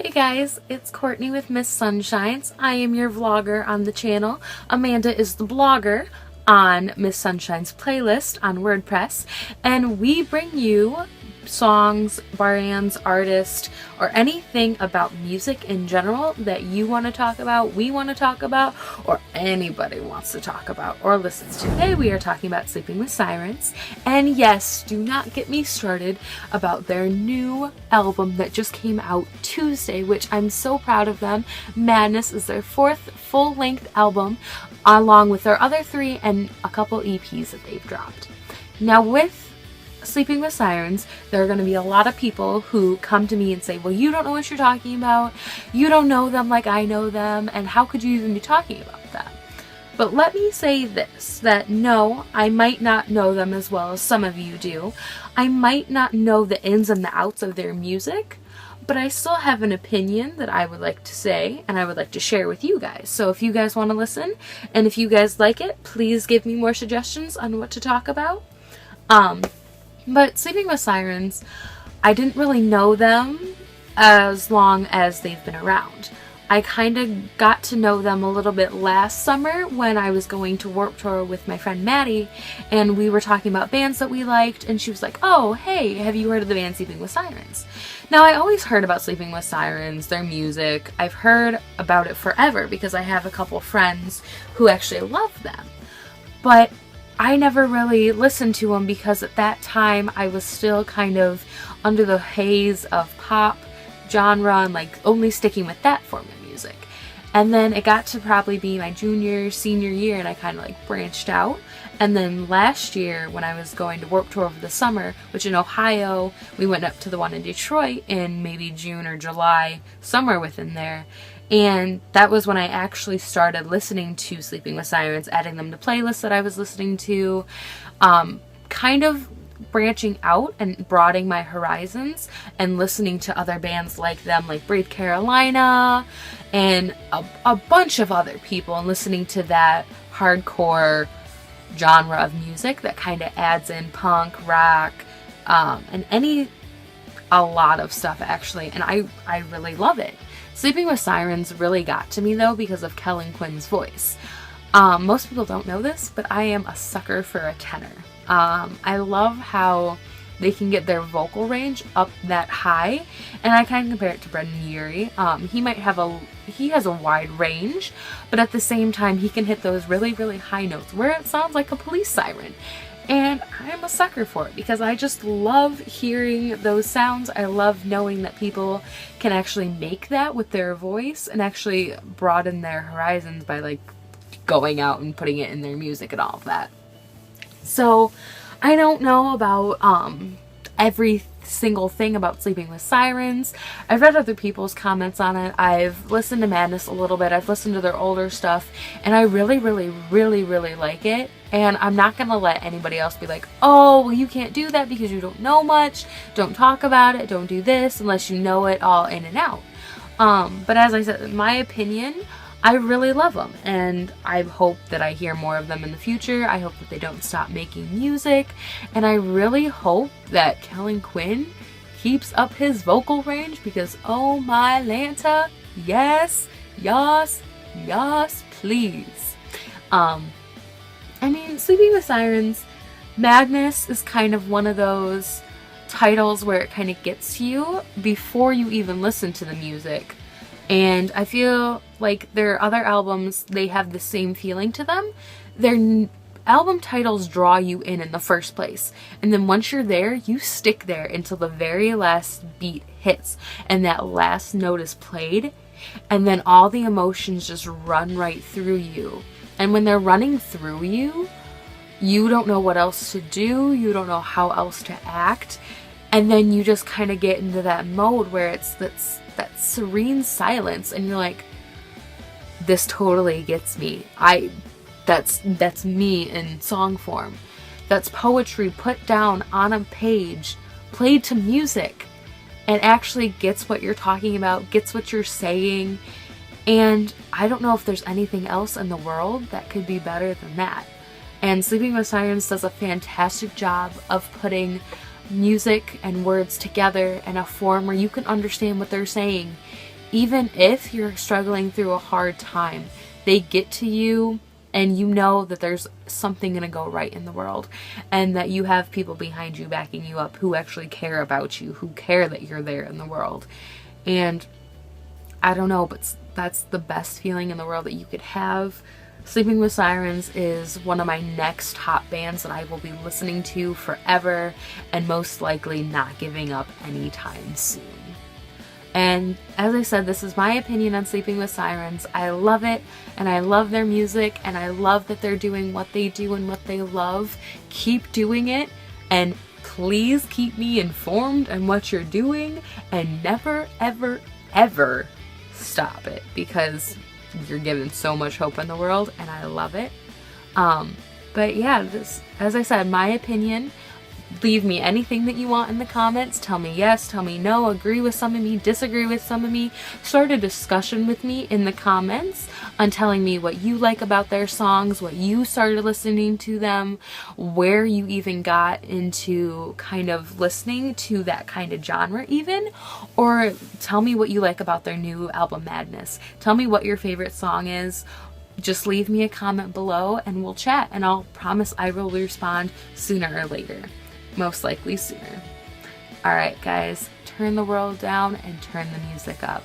Hey guys, it's Courtney with Miss Sunshines. I am your vlogger on the channel. Amanda is the blogger on Miss Sunshine's playlist on WordPress, and we bring you songs, bands, artists, or anything about music in general that you want to talk about, we want to talk about, or anybody wants to talk about or listens to. Today we are talking about Sleeping with Sirens, and yes, do not get me started about their new album that just came out Tuesday, which I'm so proud of them. Madness is their fourth full-length album, along with their other three and a couple EPs that they've dropped. Now with Sleeping with Sirens, there are going to be a lot of people who come to me and say, well, you don't know what you're talking about, you don't know them like I know them, and how could you even be talking about that? But let me say this, that no, I might not know them as well as some of you do. I might not know the ins and the outs of their music, but I still have an opinion that I would like to say and I would like to share with you guys. So if you guys want to listen, and if you guys like it, please give me more suggestions on what to talk about. But Sleeping with Sirens, I didn't really know them as long as they've been around. I kind of got to know them a little bit last summer when I was going to Warped Tour with my friend Maddie, and we were talking about bands that we liked, and she was like, oh, hey, have you heard of the band Sleeping with Sirens? Now, I always heard about Sleeping with Sirens, their music. I've heard about it forever because I have a couple friends who actually love them. But I never really listened to them because at that time I was still kind of under the haze of pop genre and like only sticking with that form of music. And then it got to probably be my senior year, and I kind of like branched out. And then last year when I was going to Warped Tour over the summer, which in Ohio, we went up to the one in Detroit in maybe June or July, somewhere within there. And that was when I actually started listening to Sleeping with Sirens, adding them to playlists that I was listening to, kind of branching out and broadening my horizons and listening to other bands like them, like Breathe Carolina and a bunch of other people, and listening to that hardcore genre of music that kind of adds in punk, rock, and a lot of stuff actually, and I really love it. Sleeping with Sirens really got to me though because of Kellen Quinn's voice. Most people don't know this, but I am a sucker for a tenor. I love how they can get their vocal range up that high, and I kind of compare it to Brendan Urie. He has a wide range, but at the same time he can hit those really, really high notes where it sounds like a police siren. And I'm a sucker for it because I just love hearing those sounds. I love knowing that people can actually make that with their voice and actually broaden their horizons by like going out and putting it in their music and all of that. So I don't know about every single thing about Sleeping with Sirens. I've read other people's comments on it. I've listened to Madness a little bit. I've listened to their older stuff, and I really, really, really, really like it. And I'm not going to let anybody else be like, oh, well, you can't do that because you don't know much. Don't talk about it. Don't do this unless you know it all in and out. But as I said, in my opinion, I really love them, and I hope that I hear more of them in the future. I hope that they don't stop making music, and I really hope that Kellen Quinn keeps up his vocal range because, oh my Lanta, yes, yes, yes, please. I mean, Sleeping with Sirens, Madness is kind of one of those titles where it kind of gets to you before you even listen to the music. And I feel like their other albums, they have the same feeling to them. Their album titles draw you in the first place. And then once you're there, you stick there until the very last beat hits and that last note is played. And then all the emotions just run right through you. And when they're running through you, you don't know what else to do. You don't know how else to act. And then you just kind of get into that mode where it's that serene silence, and you're like, this totally gets me. That's me in song form. That's poetry put down on a page, played to music, and actually gets what you're talking about, gets what you're saying. And I don't know if there's anything else in the world that could be better than that. And Sleeping with Sirens does a fantastic job of putting music and words together in a form where you can understand what they're saying even if you're struggling through a hard time, they get to you and you know that there's something going to go right in the world, and that you have people behind you backing you up who actually care about you, who care that you're there in the world. And I don't know, but that's the best feeling in the world that you could have. Sleeping with Sirens is one of my next top bands that I will be listening to forever, and most likely not giving up anytime soon. And as I said, this is my opinion on Sleeping with Sirens. I love it, and I love their music, and I love that they're doing what they do and what they love. Keep doing it, and please keep me informed on what you're doing, and never, ever, ever stop it, because you're giving so much hope in the world, and I love it. But yeah, this, as I said, my opinion. Leave me anything that you want in the comments. Tell me yes, tell me no, agree with some of me, disagree with some of me. Start a discussion with me in the comments on telling me what you like about their songs, what you started listening to them, where you even got into kind of listening to that kind of genre even, or tell me what you like about their new album Madness. Tell me what your favorite song is. Just leave me a comment below and we'll chat, and I'll promise I will respond sooner or later. Most likely sooner. Alright guys, turn the world down and turn the music up.